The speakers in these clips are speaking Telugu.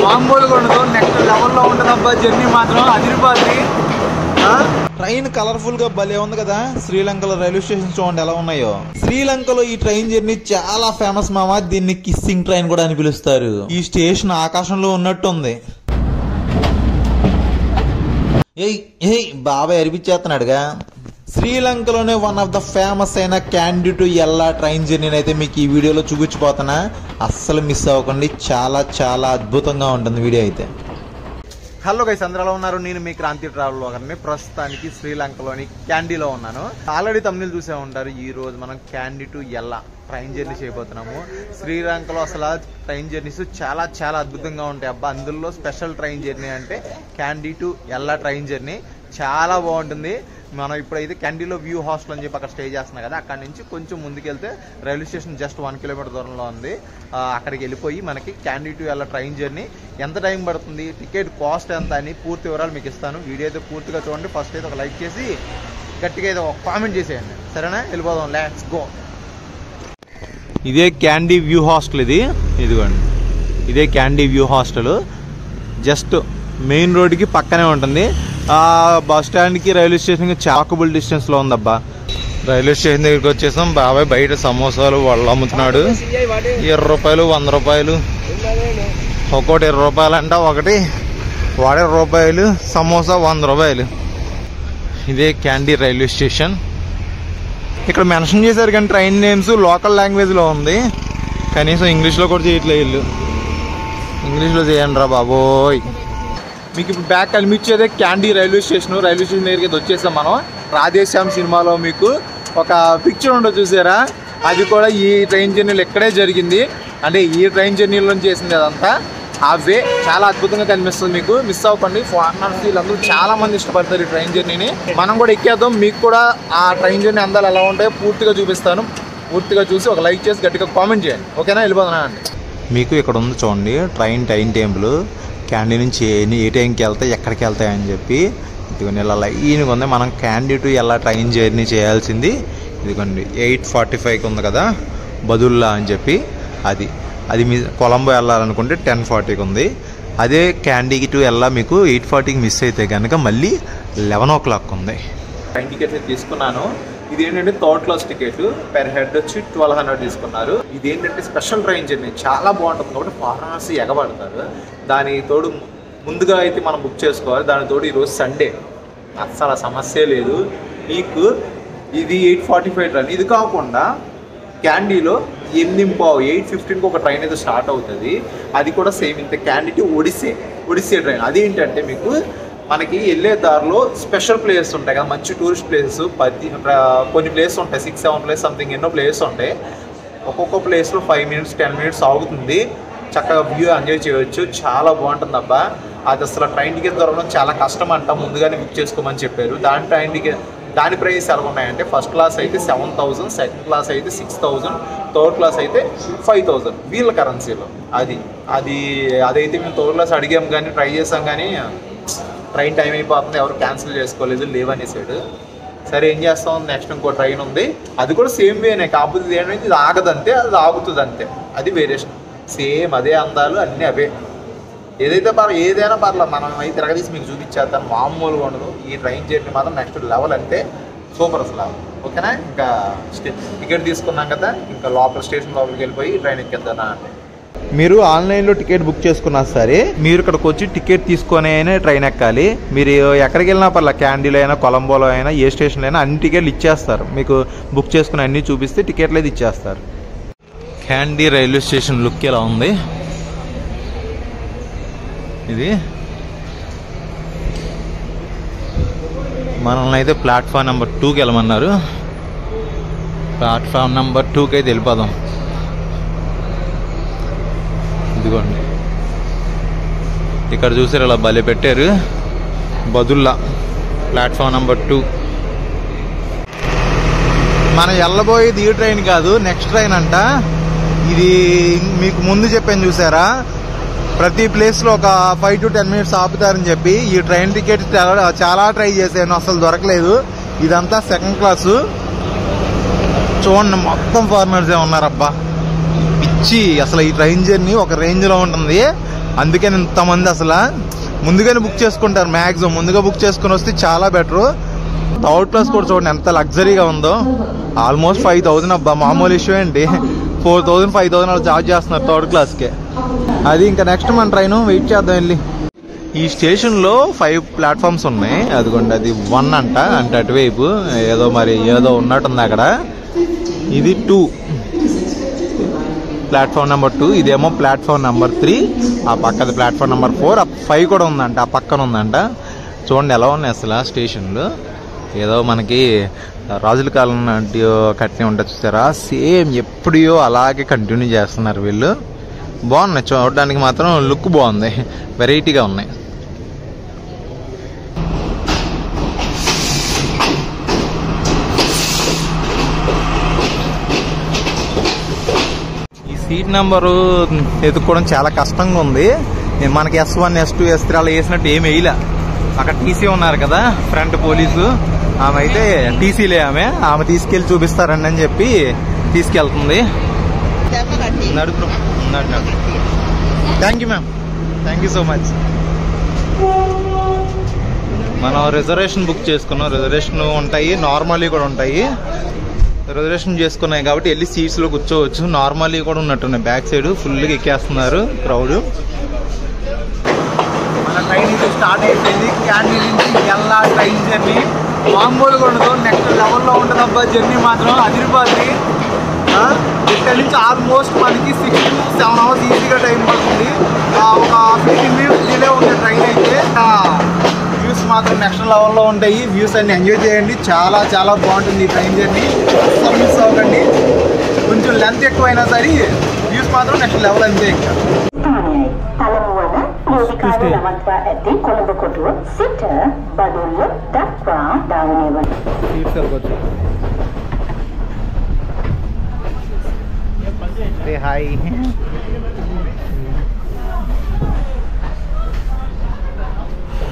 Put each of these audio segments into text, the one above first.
మామూలుగా ఉండదు, నెక్స్ట్ లెవెల్లో ఉంటుంది అబ్బా. జర్నీ మాత్రం అదిరిపోద్ది. ట్రైన్ కలర్ఫుల్ గా భలే ఉంది కదా. శ్రీలంకలో రైల్వే స్టేషన్ చూడండి ఎలా ఉన్నాయో. శ్రీలంకలో ఈ ట్రైన్ జర్నీ చాలా ఫేమస్ మామ. దీన్ని కిస్సింగ్ ట్రైన్ కూడా అని పిలుస్తారు. ఈ స్టేషన్ ఆకాశంలో ఉన్నట్టు ఉంది. బాబాయ్ అరిపించేస్తున్నాడుగా. శ్రీలంకలోనే వన్ ఆఫ్ ద ఫేమస్ అయిన క్యాండీ టు ఎల్లా ట్రైన్ జర్నీని అయితే మీకు ఈ వీడియోలో చూపించిపోతున్నా. అస్సలు మిస్ అవ్వకండి. చాలా చాలా అద్భుతంగా ఉంటుంది వీడియో అయితే. హలో గైస్, అందరూ ఎలా ఉన్నారు? నేను మీ క్రాంతి ట్రావెల్ వ్లాగర్ని. ప్రస్తుతానికి శ్రీలంకలోని క్యాండీలో ఉన్నాను. ఆల్రెడీ తమిళ చూసే ఉంటారు. ఈ రోజు మనం candy to Ella train journey చేయబోతున్నాము. శ్రీలంకలో అసలు ట్రైన్ జర్నీస్ చాలా చాలా అద్భుతంగా ఉంటాయి అబ్బా. అందులో స్పెషల్ ట్రైన్ జర్నీ అంటే candy to Ella train journey చాలా బాగుంటుంది. మనం ఇప్పుడైతే క్యాండీలో వ్యూ హాస్టల్ అని చెప్పి అక్కడ స్టే చేస్తున్నాం కదా. అక్కడ నుంచి కొంచెం ముందుకెళ్తే రైల్వే స్టేషన్ జస్ట్ 1 కిలోమీటర్ దూరంలో ఉంది. అక్కడికి వెళ్ళిపోయి మనకి candy to Ella train journey ఎంత టైం పడుతుంది, టికెట్ కాస్ట్ ఎంత అని పూర్తి వివరాలు మీకు ఇస్తాను. వీడియో అయితే పూర్తిగా చూడండి. ఫస్ట్ అయితే ఒక లైక్ చేసి గట్టిగా అయితే ఒక కామెంట్ చేసేయండి, సరేనా? వెళ్ళిపోదాం, లెట్స్ గో. ఇదే క్యాండీ వ్యూ హాస్టల్. ఇదిగోండి, ఇదే candy view hostel. Just main రోడ్డుకి పక్కనే ఉంటుంది. బస్ స్టాండ్కి రైల్వే స్టేషన్కి చాకబుల్ డిస్టెన్స్లో ఉందబ్బా. రైల్వే స్టేషన్ దగ్గరికి వచ్చేసాం. బాబాయ్ బయట సమోసాలు వాళ్ళు అమ్ముతున్నాడు. 20 రూపాయలు, 100 రూపాయలు, ఒక్కోటి 20 రూపాయలు అంట. ఒకటి 20 రూపాయలు సమోసా 100 రూపాయలు. ఇదే క్యాండీ రైల్వే స్టేషన్. ఇక్కడ మెన్షన్ చేశారు కానీ ట్రైన్ నేమ్స్ లోకల్ లాంగ్వేజ్లో ఉంది. కనీసం ఇంగ్లీష్లో కూడా చేయట్లేదు వీళ్ళు. ఇంగ్లీష్లో చేయండి రా బాబోయ్. మీకు ఇప్పుడు బ్యాక్ కనిపించేదే Kandy railway station. Railway station దగ్గరికి వచ్చేసాం మనం. రాధేశ్యామ్ సినిమాలో మీకు ఒక పిక్చర్ ఉండదు చూసారా, అది కూడా ఈ ట్రైన్ జర్నీలో ఇక్కడే జరిగింది. అంటే ఈ ట్రైన్ జర్నీలో చేసింది అదంతా. ఆ వే చాలా అద్భుతంగా కనిపిస్తుంది మీకు. మిస్ అవ్వకండి. ఫారినర్స్ వీళ్ళందరూ చాలా మంది ఇష్టపడతారు ఈ ట్రైన్ జర్నీని. మనం కూడా ఎక్కేద్దాం. మీకు కూడా ఆ ట్రైన్ జర్నీ అందాలు ఎలా ఉంటాయో పూర్తిగా చూపిస్తాను. పూర్తిగా చూసి ఒక లైక్ చేసి గట్టిగా కామెంట్ చేయండి, ఓకేనా? వెళ్ళిపోతున్నా అండి. మీకు ఇక్కడ ఉంది చూడండి ట్రైన్ టైం టేబుల్. క్యాండీ నుంచి ఏ టైంకి వెళ్తాయి, ఎక్కడికి వెళ్తాయని చెప్పి. ఇదిగోండి ఇలా లైన్గా ఉంది. మనం క్యాండీ టు ఎలా ట్రైన్ జర్నీ చేయాల్సింది ఇదిగోండి 8:45కి ఉంది కదా బదుల్లా అని చెప్పి. అది మీ కొలంబో వెళ్ళాలనుకుంటే 10:40కి ఉంది. అదే క్యాండీకి టు ఎలా మీకు 8:40కి మిస్ అయితే కనుక మళ్ళీ 11 o'clock ఉంది. ట్రైన్ టికెట్స్ తీసుకున్నాను. ఇదేంటంటే third class ticket. Per head వచ్చి 1200 తీసుకున్నారు. ఇదేంటంటే స్పెషల్ ట్రైన్ జర్నీ చాలా బాగుంటుంది కాబట్టి ఫారినర్స్ ఎగబడతారు. దాని తోడు ముందుగా అయితే మనం బుక్ చేసుకోవాలి. దాని తోడు ఈరోజు సండే, అస్సలు సమస్య లేదు. మీకు ఇది 8:45 ట్రైన్. ఇది కాకుండా క్యాండీలో 8:15కి ఒక ట్రైన్ అయితే స్టార్ట్ అవుతుంది. అది కూడా సేమ్ ఇంత క్యాండీ టు ఒడిస్సే ట్రైన్. అదేంటంటే మీకు మనకి వెళ్ళే దారిలో స్పెషల్ ప్లేసెస్ ఉంటాయి కదా, మంచి టూరిస్ట్ ప్లేసెస్. కొన్ని ప్లేసెస్ ఉంటాయి, 6-7 ప్లేస్ సంథింగ్ ఎన్నో ప్లేసెస్ ఉంటాయి. ఒక్కొక్క ప్లేస్లో 5 minutes 10 minutes ఆగుతుంది. చక్కగా వ్యూ ఎంజాయ్ చేయవచ్చు. చాలా బాగుంటుంది అబ్బా. అది అసలు ట్రైన్ టికెట్ దొరకడం చాలా కష్టం అంట. ముందుగానే బుక్ చేసుకోమని చెప్పారు. దాని ప్రైస్ ఎలా ఉన్నాయంటే ఫస్ట్ క్లాస్ అయితే 7,000, సెకండ్ క్లాస్ అయితే 6,000, థర్డ్ క్లాస్ అయితే 5,000 వీళ్ళ కరెన్సీలో. అదైతే మేము థర్డ్ క్లాస్ అడిగాం కానీ ట్రై చేసాం కానీ ట్రైన్ టైం అయిపోతుంది, ఎవరు క్యాన్సిల్ చేసుకోలేదు, లేవనేసాడు. సరే ఏం చేస్తాం, నెక్స్ట్ ఇంకో ట్రైన్ ఉంది. అది కూడా సేమ్ వేనే, కాకపోతే ఏంటంటే ఇది ఆగదంతే, అది ఆగుతుంది అంతే. అది వేరియేషన్. సేమ్ అదే అందాలు అన్నీ అవే. ఏదైనా పర్లేదు, మనం అయితే తిరగదీసి మీకు చూపించేద్దాం. మామూలుగా ఉండదు. ఈ ట్రైన్ జర్నీ మాత్రం నెక్స్ట్ లెవెల్ అంటే సూపర్ అసలు, ఓకేనా? ఇంకా టికెట్ తీసుకున్నాం కదా, ఇంకా లోపల స్టేషన్ లోపలికి వెళ్ళిపోయి ట్రైన్ ఎక్కేద్దానా అంటే. మీరు ఆన్లైన్లో టికెట్ బుక్ చేసుకున్నా సరే మీరు ఇక్కడికి వచ్చి టికెట్ తీసుకొని అయినా ట్రైన్ ఎక్కాలి. మీరు ఎక్కడికి వెళ్ళినా పర్లేదు, క్యాండీలో అయినా కొలంబోలో అయినా ఏ స్టేషన్లో అయినా అన్ని టికెట్లు ఇచ్చేస్తారు. మీకు బుక్ చేసుకుని అన్నీ చూపిస్తే టికెట్లు అయితే ఇచ్చేస్తారు. క్యాండీ రైల్వే స్టేషన్ లుక్ ఎలా ఉంది. ఇది మనల్ని అయితే ప్లాట్ఫామ్ నెంబర్ 2కి వెళ్ళమన్నారు. ప్లాట్ఫామ్ నెంబర్ 2కి అయితే వెళ్ళిపోదాం. ఇదిగోండి ఇక్కడ చూసారు ఇలా భలే పెట్టారు, బదుల్లా ప్లాట్ఫామ్ నెంబర్ 2. మనం వెళ్ళబోయేది ఈ ట్రైన్ కాదు, నెక్స్ట్ ట్రైన్ అంట. ఇది మీకు ముందు చెప్పాను చూసారా, ప్రతి ప్లేస్లో ఒక 5 to 10 minutes ఆపుతారని చెప్పి. ఈ ట్రైన్ టికెట్ చాలా ట్రై చేశాను, అసలు దొరకలేదు. ఇదంతా సెకండ్ క్లాసు. చూడండి మొత్తం ఫార్మర్సే ఉన్నారబ్బా. పిచ్చి అసలు ఈ ట్రైన్ జర్నీ ఒక రేంజ్లో ఉంటుంది. అందుకని ఇంతమంది అసలు ముందుగానే బుక్ చేసుకుంటారు. మ్యాక్సిమం ముందుగా బుక్ చేసుకుని వస్తే చాలా బెటరు. థర్డ్ క్లాస్ కూడా చూడండి ఎంత లగ్జరీగా ఉందో. ఆల్మోస్ట్ 5,000 అబ్బా, మామూలు ఇష్యూ ఏంటి. 4,000 5,000 అలా చార్జ్ చేస్తున్నారు థర్డ్ క్లాస్కే. అది ఇంకా నెక్స్ట్ మన ట్రైన్ వెయిట్ చేద్దాం వెళ్ళి. ఈ స్టేషన్లో 5 ప్లాట్ఫామ్స్ ఉన్నాయి. అదిగోండి అది 1 అంట, అంటే అటువైపు ఏదో మరి ఏదో ఉన్నట్టుంది అక్కడ. ఇది 2 ప్లాట్ఫామ్ నెంబర్ 2, ఇదేమో ప్లాట్ఫామ్ నెంబర్ 3, ఆ పక్కది ప్లాట్ఫామ్ నెంబర్ 4, 5 కూడా ఉందంట, ఆ పక్కన ఉందంట. చూడండి ఎలా ఉన్నాయి అసలు స్టేషన్లు. ఏదో మనకి రాజుల కాలం నాటి కట్టిన ఉంటుంది చూసారా, సేమ్ ఎప్పుడో అలాగే కంటిన్యూ చేస్తున్నారు వీళ్ళు. బాగున్నాయి చూడడానికి, మాత్రం లుక్ బాగుంది, వెరైటీగా ఉన్నాయి. సీట్ నెంబరు ఎదుక్కోవడం చాలా కష్టంగా ఉంది. మనకి S1 S2 S3 అలా వేసినట్టు ఏమి వేయలే. అక్కడ టీసీ ఉన్నారు కదా ఫ్రంట్ పోలీసు, ఆమె అయితే టీసీలే, ఆమె తీసుకెళ్ళి చూపిస్తారండి అని చెప్పి తీసుకెళ్తుంది. Thank you ma'am, thank you so much. మనం రిజర్వేషన్ బుక్ చేసుకున్నాం. రిజర్వేషన్ ఉంటాయి, నార్మల్లీ కూడా ఉంటాయి. రిజర్వేషన్ చేసుకున్నాయి కాబట్టి వెళ్ళి సీట్స్లో కూర్చోవచ్చు. నార్మల్లీ కూడా ఉన్నట్టున్నాయి. బ్యాక్ సైడ్ ఫుల్గా ఎక్కేస్తున్నారు క్రౌడ్. మన ట్రైన్ ఇది స్టార్ట్ అయిపోయింది. క్యాంటీన్ నుంచి ఎలా ట్రైన్ జర్నీ మామూలుగా ఉండదు, నెక్స్ట్ లెవెల్లో ఉంటుంది అబ్బా. జర్నీ మాత్రం అదిరిపోద్ది. ఇక్కడ నుంచి ఆల్మోస్ట్ మనకి 6 to 7 hours ఈజీగా టైం పడుతుంది. ఒక 15 minutes డిలే ఉంటుంది ట్రైన్ అయితే. వ్యూస్ మాత్రం నెక్స్ట్ లెవెల్లో ఉంటాయి. వ్యూస్ అన్ని ఎంజాయ్ చేయండి, చాలా చాలా బాగుంటుంది ఈ ట్రైన్ జర్నీ. అసలు మిస్ అవ్వకండి. కొంచెం లెంత్ ఎక్కువైనా సరే వ్యూస్ మాత్రం నెక్స్ట్ లెవెల్ అంతే. ఇంకా హాయ్,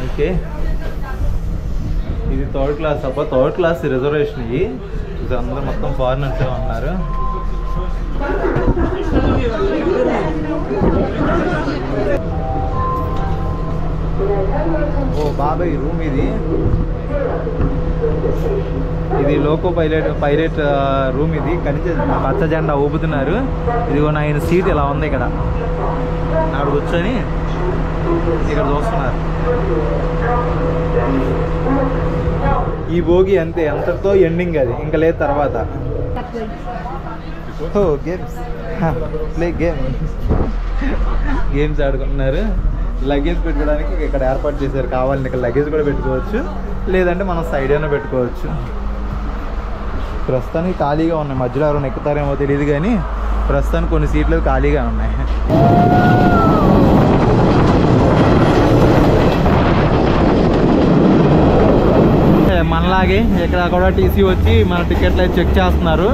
ఓకే. ఇది థర్డ్ క్లాస్ అబ్బా, థర్డ్ క్లాస్ రిజర్వేషన్. ఇది అందరూ మొత్తం ఫారినర్స్ ఉన్నారు. ఓ బాబాయ్ రూమ్ ఇది. ఇది లోకో పైలట్ రూమ్. ఇది కనిచే పచ్చ జెండా ఊపుతున్నారు. ఇదిగో ఆయన సీట్ ఇలా ఉంది. ఇక్కడ ఆడ కూర్చొని ఇక్కడ చూస్తున్నారు. ఈ భోగి అంతే, అంతటితో ఎండింగ్. అది ఇంకా లేదు తర్వాత. గేమ్స్ ప్లే గేమ్స్ ఆడుకుంటున్నారు. లగేజ్ పెట్టుకోవడానికి ఇక్కడ ఏర్పాటు చేశారు. కావాలని ఇక్కడ లగేజ్ కూడా పెట్టుకోవచ్చు, లేదంటే మనం సైడ్ అయినా పెట్టుకోవచ్చు. ప్రస్తుతానికి ఖాళీగా ఉన్నాయి. మధ్యలో ఎవరైనా ఎక్కుతారేమో తెలియదు, కానీ ప్రస్తుతానికి కొన్ని సీట్లు ఖాళీగా ఉన్నాయి. మనలాగే ఇక్కడ కూడా టీసీ వచ్చి మన టికెట్లు అయితే చెక్ చేస్తున్నారు.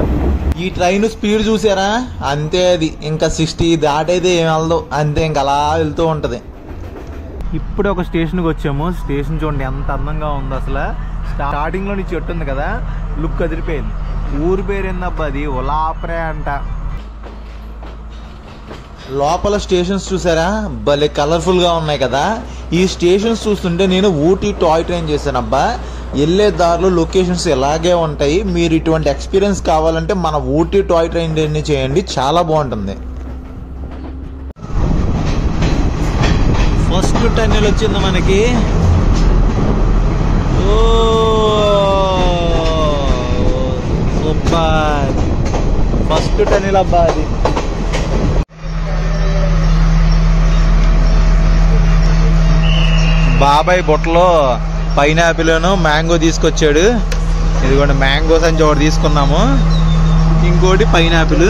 ఈ ట్రైన్ స్పీడ్ చూసారా, అంతే. అది ఇంకా 60 దాటైతే ఏం వెళ్దాం, అంతే. ఇంకా అలా వెళ్తూ ఉంటుంది. ఇప్పుడు ఒక స్టేషన్కి వచ్చాము. స్టేషన్ చూడండి ఎంత అందంగా ఉంది అసలు. స్టార్టింగ్లో నీ చెట్టు ఉంది కదా, లుక్ అదిరిపోయింది. ఊరి పేరు ఏందబ్బా, అది ఉలాప్రే అంట. లోపల స్టేషన్స్ చూసారా, భలే కలర్ఫుల్గా ఉన్నాయి కదా. ఈ స్టేషన్స్ చూస్తుంటే నేను ఊటీ టాయ్ ట్రైన్ చేశాను అబ్బా. వెళ్ళే దారిలో లొకేషన్స్ ఇలాగే ఉంటాయి. మీరు ఇటువంటి ఎక్స్పీరియన్స్ కావాలంటే మన ఊటీ టాయ్ ట్రైన్ జర్నీ చేయండి, చాలా బాగుంటుంది. ఫస్ట్ టన్నెల్ వచ్చింది మనకి. ఓ సూపర్, ఫస్ట్ టన్నెల్ అబ్బా అది. బాబాయ్ బొట్టలో పైనాపిల్ మ్యాంగో తీసుకొచ్చాడు. ఇదిగోండి మ్యాంగోస్ అని ఒకటి తీసుకున్నాము, ఇంకోటి pineapple.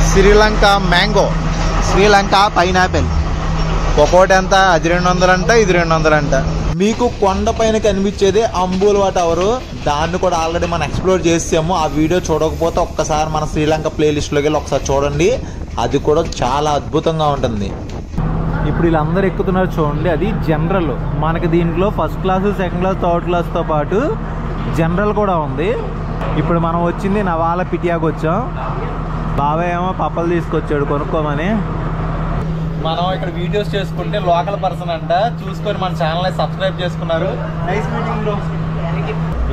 Sri Lanka mango, Sri Lanka pineapple. ఒక్కోటి ఎంత, అది 200 అంట, ఇది 200 అంట. మీకు కొండ పైన కనిపించేది అంబుల్వా టవర్. దాన్ని కూడా ఆల్రెడీ మనం ఎక్స్ప్లోర్ చేసాము. ఆ వీడియో చూడకపోతే ఒక్కసారి మన శ్రీలంక ప్లేలిస్ట్లోకి వెళ్ళి ఒకసారి చూడండి. అది కూడా చాలా అద్భుతంగా ఉంటుంది. ఇప్పుడు వీళ్ళందరూ ఎక్కుతున్నారు చూడండి, అది జనరల్. మనకి దీంట్లో first class, second class, third క్లాస్తో పాటు జనరల్ కూడా ఉంది. ఇప్పుడు మనం వచ్చింది నవాలా పిటియాకి వచ్చాం. బాబాయ్ ఏమో పప్పలు తీసుకొచ్చాడు కొనుక్కోమని. మనం ఇక్కడ వీడియోస్ చేసుకుంటే లోకల్ పర్సన్ అంట చూసుకొని మన ఛానల్ సబ్స్క్రైబ్ చేసుకున్నారు. Nice meeting bro.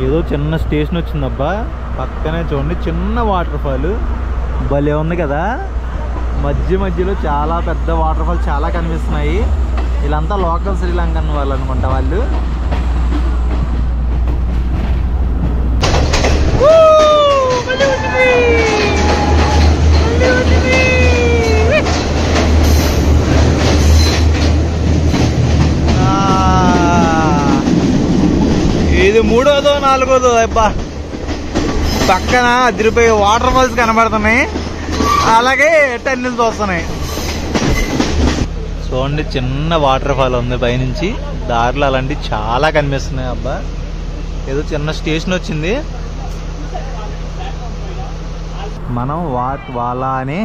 ఏదో చిన్న స్టేషన్ వచ్చిందబ్బా, పక్కనే చూడండి చిన్న వాటర్ ఫాల్ భలే ఉంది కదా. మధ్యలో చాలా పెద్ద వాటర్ ఫాల్ చాలా కనిపిస్తున్నాయి. వీళ్ళంతా లోకల్ శ్రీలంకన్ వాళ్ళు అనుకుంటా. వాళ్ళు ఇది 3వ 4వ అబ్బా. పక్కన అదిరిపోయి వాటర్ ఫాల్స్ కనబడుతున్నాయి, అలాగే టన్నెల్స్ వస్తున్నాయి. చూడండి చిన్న వాటర్ ఫాల్ ఉంది పైనుంచి, దారిలో అలాంటివి చాలా కనిపిస్తున్నాయి అబ్బా. ఏదో చిన్న స్టేషన్ వచ్చింది. మనం వాలా అని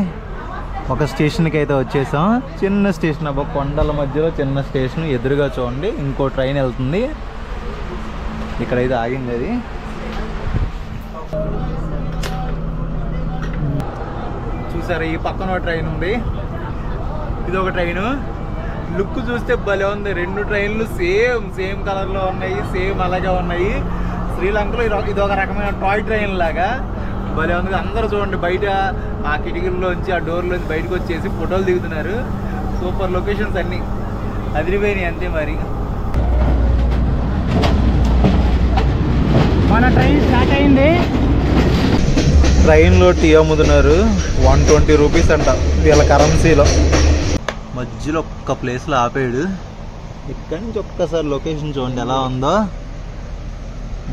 ఒక స్టేషన్కి అయితే వచ్చేసాం. చిన్న స్టేషన్ అబ్బా, కొండల మధ్యలో చిన్న స్టేషన్. ఎదురుగా చూడండి ఇంకో ట్రైన్ వెళ్తుంది, ఇక్కడైతే ఆగింది అది. చూసారా ఈ పక్కన ట్రైన్ ఉంది, ఇది ఒక ట్రైను. లుక్ చూస్తే భలే ఉంది. 2 ట్రైన్లు సేమ్ కలర్లో ఉన్నాయి, సేమ్ అలాగే ఉన్నాయి. శ్రీలంకలో ఇది ఒక రకమైన టాయ్ ట్రైన్ లాగా భలే ఉంది. అందరూ చూడండి బయట ఆ కిటికీల్లోంచి ఆ డోర్లోంచి బయటకు వచ్చేసి ఫోటోలు దిగుతున్నారు. సూపర్ లొకేషన్స్ అన్నీ అదిరిపోయినాయి అంతే. మరి మన ట్రైన్ స్టార్ట్ అయింది. ట్రైన్లో టీ అమ్ముతున్నారు, 120 రూపీస్ అంట వీళ్ళ కరెన్సీలో. మధ్యలో ఒక్క ప్లేస్లో ఆపేడు. ఇక్కడి నుంచి ఒక్కసారి లొకేషన్ చూడండి ఎలా ఉందో.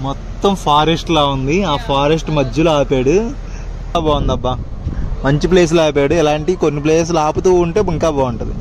మొత్తం ఫారెస్ట్ లా ఉంది, ఆ ఫారెస్ట్ మధ్యలో ఆపాడు. బాగుందబ్బా, మంచి ప్లేస్లో ఆపాడు. ఇలాంటి కొన్ని ప్లేస్లు ఆపుతూ ఉంటే ఇంకా బాగుంటుంది.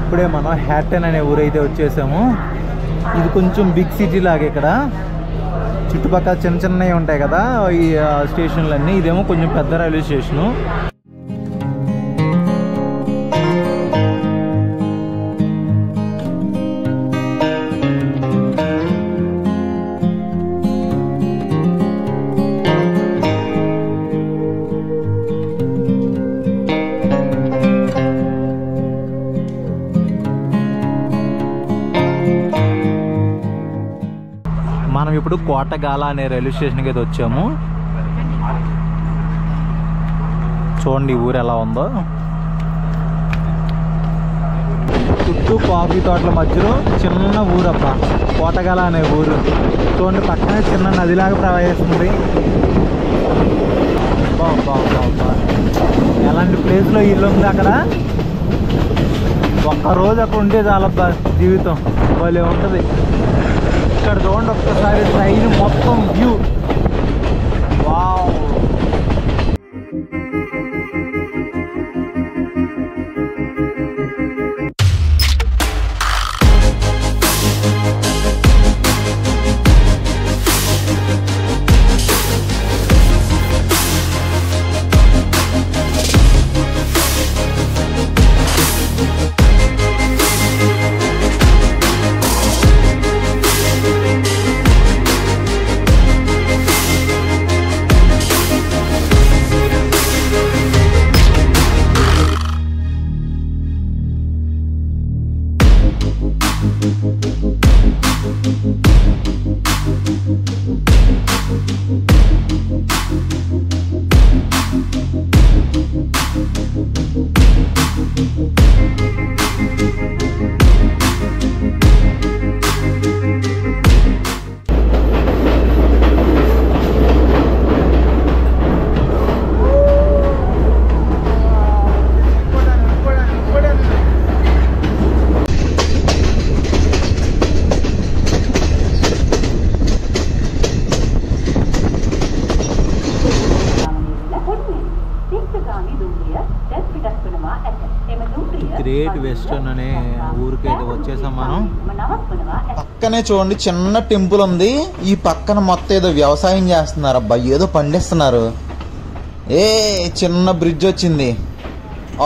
ఇప్పుడే మనం హ్యాటన్ అనే ఊరైతే వచ్చేసాము. ఇది కొంచెం బిగ్ సిటీ లాగా. ఇక్కడ చుట్టుపక్కల చిన్న చిన్నవి ఉంటాయి కదా ఈ స్టేషన్లన్నీ. ఇదేమో కొంచెం పెద్ద రైల్వే స్టేషను. మనం ఇప్పుడు కోటగాల అనే రైల్వే స్టేషన్కి అయితే వచ్చాము. చూడండి ఊరు ఎలా ఉందో. చుట్టూ కాఫీ తోటల మధ్యలో చిన్న ఊరబ్బా కోటగాల అనే ఊరు. చూడండి పక్కనే చిన్న నదిలాగా ప్రవహిస్తుంది. ఎలాంటి ప్లేస్లో ఇల్లు ఉంది అక్కడ. ఒక్కరోజు అక్కడ ఉంటే చాలబ్బా జీవితం భలే ఉంటుంది. ఇక్కడ చూడండి ఒక్కసారి ట్రైన్ మొత్తం వ్యూ. వావ్. వెస్టర్న్ అనే ఊరికైతే వచ్చేసాం మనం. పక్కనే చూడండి చిన్న టెంపుల్ ఉంది. ఈ పక్కన మొత్తం ఏదో వ్యవసాయం చేస్తున్నారు అబ్బా, ఏదో పండిస్తున్నారు. చిన్న బ్రిడ్జ్ వచ్చింది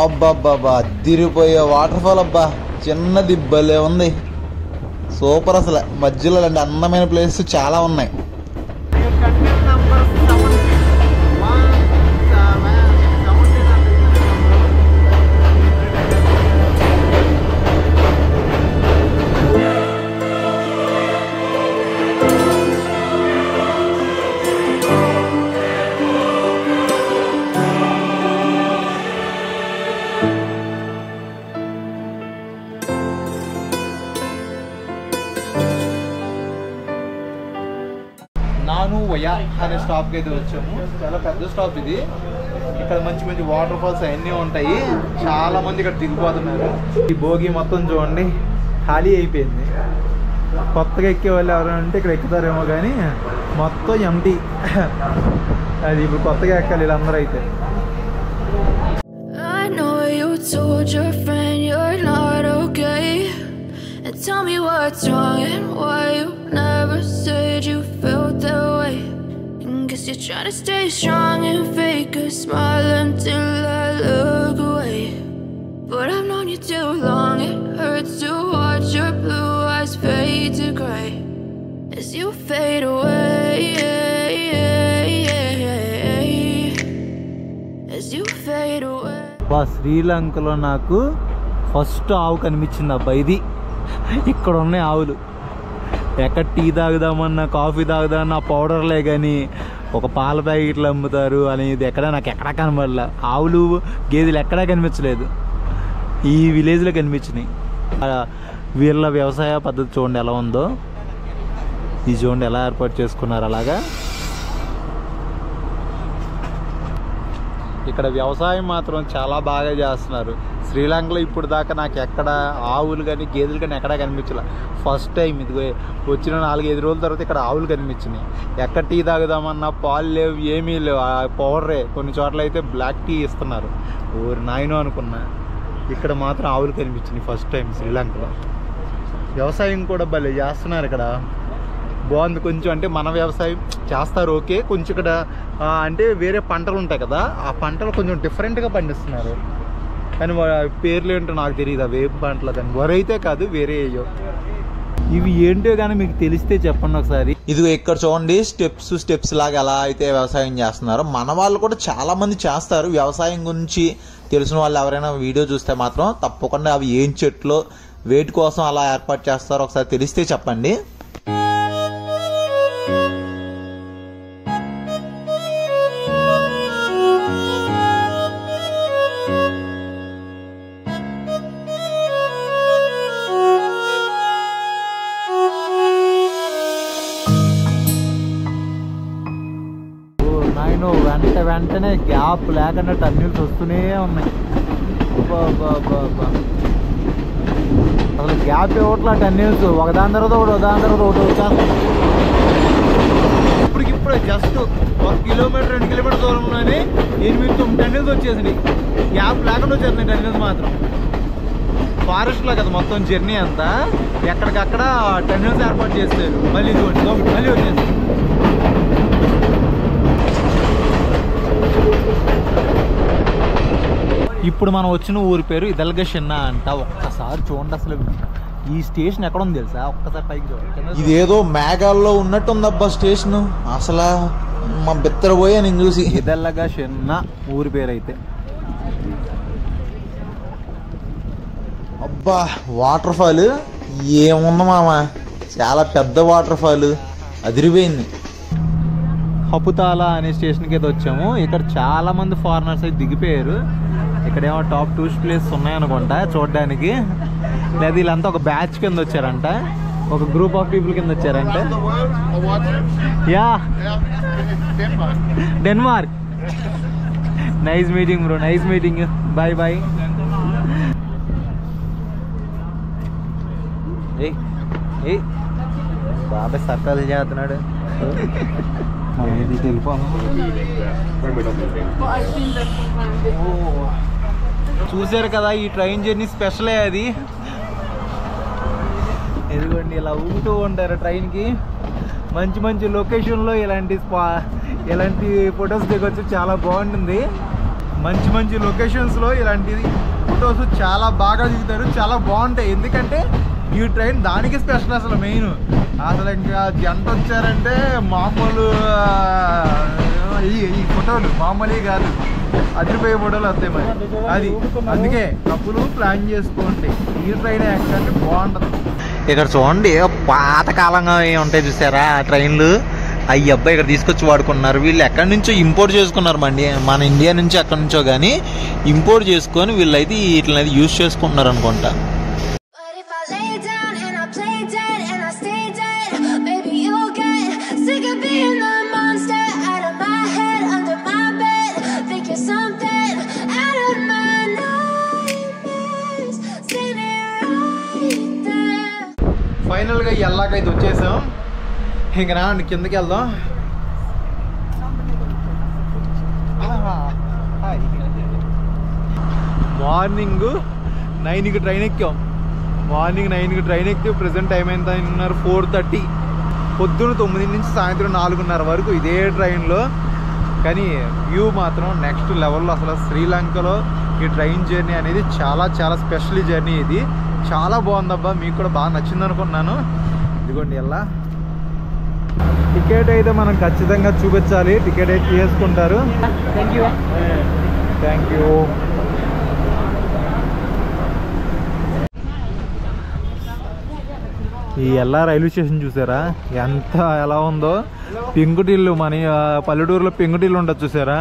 అబ్బాబ్బాబ్బా, అదిరిపోయే వాటర్ ఫాల్ అబ్బా, చిన్నది భలే ఉంది, సూపర్. అసలు మధ్యలో అంటే అందమైన ప్లేస్ చాలా ఉన్నాయి. నాను వయా అనే స్టాప్కి అయితే వచ్చాము. చాలా పెద్ద స్టాప్ ఇది. ఇక్కడ మంచి మంచి వాటర్ ఫాల్స్ అవన్నీ ఉంటాయి. చాలా మంది ఇక్కడ దిగిపోతున్నారు. ఈ భోగి మొత్తం చూడండి ఖాళీ అయిపోయింది. కొత్తగా ఎక్కే వాళ్ళు ఎవరైనా ఉంటే ఇక్కడ ఎక్కుతారేమో, కానీ మొత్తం ఎంటీ. అది ఇప్పుడు కొత్తగా ఎక్కాలి వీళ్ళందరూ అయితే. Tell me what's wrong and why you never said you felt that way. Guess you're trying to stay strong and fake a smile until I look away. But I've known you too long, it hurts to watch your blue eyes fade to grey as you fade away, as you fade away. శ్రీలంకలో నాకు ఫస్ట్ ఆవు కనిపించింది అబ్బా. ఇది ఇక్కడ ఉన్నాయి ఆవులు. ఎక్కడ టీ తాగుదామన్నా, కాఫీ తాగుదామన్నా పౌడర్లే కానీ ఒక పాల ప్యాకెట్లు అమ్ముతారు అనేది ఎక్కడా నాకు ఎక్కడా కనబడలే. ఆవులు గేదెలు ఎక్కడా కనిపించలేదు, ఈ విలేజ్లో కనిపించినాయి. వీళ్ళ వ్యవసాయ పద్ధతి చూడండి ఎలా ఉందో. ఈ చూడండి ఎలా ఏర్పాటు చేసుకున్నారు. అలాగా ఇక్కడ వ్యవసాయం మాత్రం చాలా బాగా చేస్తున్నారు. శ్రీలంకలో ఇప్పుడు దాకా నాకు ఎక్కడ ఆవులు కానీ గేదెలు కానీ ఎక్కడా కనిపించలే. ఫస్ట్ టైం ఇది వచ్చిన 4-5 రోజుల తర్వాత ఇక్కడ ఆవులు కనిపించినాయి. ఎక్కడ టీ తాగుదామన్నా పాలు లేవు, ఏమీ లేవు, పౌడరే. కొన్ని చోట్ల అయితే బ్లాక్ టీ ఇస్తున్నారు. ఊరు నాయనో అనుకున్నా. ఇక్కడ మాత్రం ఆవులు కనిపించినాయి ఫస్ట్ టైం శ్రీలంకలో. వ్యవసాయం కూడా భలే చేస్తున్నారు ఇక్కడ, బాగుంది. కొంచెం అంటే మన వ్యవసాయం చేస్తారు ఓకే, కొంచెం ఇక్కడ అంటే వేరే పంటలు ఉంటాయి కదా, ఆ పంటలు కొంచెం డిఫరెంట్గా పండిస్తున్నారు. కానీ పేర్లు ఏంటో నాకు తెలియదు. ఆ వేపు పంటలు కానీ వరి అయితే కాదు, వేరే అయ్యో. ఇవి ఏంటో కానీ మీకు తెలిస్తే చెప్పండి ఒకసారి. ఇది ఇక్కడ చూడండి స్టెప్స్ లాగా ఎలా అయితే వ్యవసాయం చేస్తున్నారు. మన వాళ్ళు కూడా చాలా మంది చేస్తారు. వ్యవసాయం గురించి తెలిసిన వాళ్ళు ఎవరైనా వీడియో చూస్తే మాత్రం తప్పకుండా అవి ఏం చెట్లు వేటి కోసం అలా ఏర్పాటు చేస్తారో ఒకసారి తెలిస్తే చెప్పండి. వెంటనే గ్యాప్ లేకుండా టర్నింగ్స్ వస్తూనే ఉన్నాయి. అసలు గ్యాప్ ఇవ్వట్లా టర్నింగ్స్, ఒకదాని తర్వాత ఒకటి వచ్చేస్తాయి. ఇప్పటికిప్పుడే జస్ట్ 1 కిలోమీటర్ 2 కిలోమీటర్ దూరంలోనే 8-9 టర్నింగ్స్ వచ్చేసినాయి. గ్యాప్ లేకుండా వచ్చేస్తున్నాయి టర్నింగ్స్ మాత్రం. ఫారెస్ట్లో కదా మొత్తం జర్నీ అంతా, ఎక్కడికక్కడ టర్నింగ్స్ ఏర్పాటు చేస్తారు. మళ్ళీ మళ్ళీ వచ్చేసి ఇప్పుడు మనం వచ్చిన ఊరి పేరు ఇదల్గషిన్న అంట. ఒక్కసారి చూడండి అసలు ఈ స్టేషన్ ఎక్కడ ఉంది తెలుసా? ఒక్కసారి పైకి చూడండి. ఇదేదో మేఘాల్లో ఉన్నట్టుందబ్బా స్టేషన్. అసలు మా బెత్తరపోయా నేను చూసి. ఇదల్గషిన్న ఊరి పేరు అయితే. అబ్బా వాటర్ ఫాల్ ఏముంది మామ, చాలా పెద్ద వాటర్ ఫాల్, అదిరిపోయింది. హపుతాలా అనే స్టేషన్కి అయితే వచ్చాము. ఇక్కడ చాలా మంది ఫారినర్స్ అయితే దిగిపోయారు. ఇక్కడేమో టాప్ టూరిస్ట్ ప్లేస్ ఉన్నాయనుకుంటా చూడడానికి. లేదా వీళ్ళంతా ఒక బ్యాచ్ కింద వచ్చారంట, ఒక గ్రూప్ ఆఫ్ పీపుల్ కింద వచ్చారంట. Yeah Denmark. Nice meeting bro, nice meeting. Bye bye. ఏ బాబాయ్ సర్కాలు చేస్తున్నాడు. వెళ్ళిపోను. చూసారు కదా ఈ ట్రైన్ జర్నీ స్పెషలే అది. ఎదుగోండి ఇలా ఊగుతూ ఉంటారు ట్రైన్కి. మంచి మంచి లొకేషన్లో ఇలాంటి ఫొటోస్ దిగొచ్చు. చాలా బాగుంటుంది. మంచి మంచి లొకేషన్స్లో ఇలాంటి ఫొటోస్ చాలా బాగా దిగుతారు. చాలా బాగుంటాయి. ఎందుకంటే ఈ ట్రైన్ దానికి స్పెషల్. అసలు మెయిన్ అసలు ఇంకా జంట వచ్చారంటే మామూలు ఈ ఫోటోలు మామూలు కాదు, అదిరిపోయే ఫోటోలు వస్తాయి మరి. అది అందుకే కప్పులు ప్లాన్ చేసుకోండి, ఈ ట్రైన్ ఎక్కండి, బాగుంటుంది. ఇక్కడ చూడండి పాతకాలంగా ఉంటాయి చూసారా ఆ ట్రైన్లు. అయ్యి అబ్బాయి ఇక్కడ తీసుకొచ్చి వాడుకున్నారు. వీళ్ళు ఎక్కడి నుంచో ఇంపోర్ట్ చేసుకున్నారు మన ఇండియా నుంచి ఎక్కడి నుంచో కానీ ఇంపోర్ట్ చేసుకొని వీళ్ళైతే వీటిని అయితే యూజ్ చేసుకుంటున్నారు అనుకుంటా. ఫైనల్గా ఎల్లాకైతే వచ్చేసాం. ఇంక నా కిందకి వెళ్దాం. మార్నింగ్ 9కి ట్రైన్ ఎక్కాం. మార్నింగ్ 9కి ట్రైన్ ఎక్కి ప్రజెంట్ టైం ఎంత అన్నారు 4:30. పొద్దున్న 9 నుంచి సాయంత్రం 4:30 వరకు ఇదే ట్రైన్లో. కానీ వ్యూ మాత్రం నెక్స్ట్ లెవెల్లో. అసలు శ్రీలంకలో ఈ ట్రైన్ జర్నీ అనేది చాలా చాలా స్పెషల్ జర్నీ. ఇది చాలా బాగుందబ్బా. మీకు కూడా బాగా నచ్చింది అనుకున్నాను. ఇదిగోండి ఎలా టికెట్ అయితే మనం ఖచ్చితంగా చూపించాలి. టికెట్ అయితే చేసుకుంటారు. Thank you. ఈ ఎల్లా రైల్వే స్టేషన్ చూసారా ఎలా ఉందో. పెంకుటిల్లు మన పల్లెటూరులో పెంకుటిల్లు ఉంటుంది చూసారా,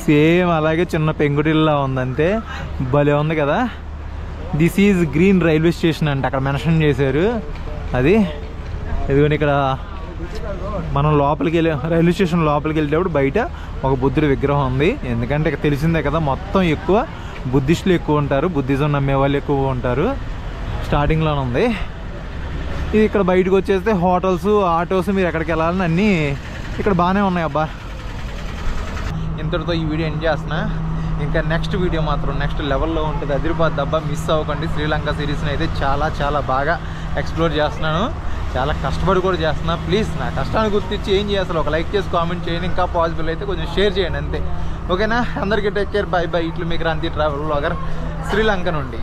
సేమ్ అలాగే చిన్న పెంకుటిల్లా ఉందంతే. భలే ఉంది కదా. This is green railway station అంటే అక్కడ మెన్షన్ చేశారు. అది ఇదిగోండి ఇక్కడ మనం లోపలికి వెళ్ళి రైల్వే స్టేషన్ లోపలికి వెళ్ళేటప్పుడు బయట ఒక బుద్ధుడి విగ్రహం ఉంది. ఎందుకంటే ఇక్కడ తెలిసిందే కదా మొత్తం ఎక్కువ బుద్ధిస్టులు ఎక్కువ ఉంటారు, బుద్ధిజం నమ్మే వాళ్ళు ఎక్కువ ఉంటారు. స్టార్టింగ్లోనే ఉంది ఇది. ఇక్కడ బయటకు వచ్చేస్తే హోటల్స్, ఆటోస్, మీరు ఎక్కడికి వెళ్ళాలని అన్నీ ఇక్కడ బాగానే ఉన్నాయి అబ్బా. ఇంతటితో ఈ వీడియో ఎండ్ చేస్తున్నా. ఇంకా నెక్స్ట్ వీడియో మాత్రం నెక్స్ట్ లెవెల్లో ఉంటుంది, అదిరిపోద్ది అబ్బా. మిస్ అవ్వకండి. శ్రీలంక సిరీస్ని అయితే చాలా చాలా బాగా ఎక్స్ప్లోర్ చేస్తున్నాను. చాలా కష్టపడి కూడా చేస్తున్నా. ప్లీజ్ నా కష్టాన్ని గుర్తించి ఏం చేయాలి, ఒక లైక్ చేసి కామెంట్ చేయండి. ఇంకా పాసిబుల్ అయితే కొంచెం షేర్ చేయండి అంతే. ఓకేనా? అందరికీ టేక్ కేర్, బై బై. ఇట్లు మీ క్రాంతి ట్రావెల్ వ్లాగర్ శ్రీలంక నుండి.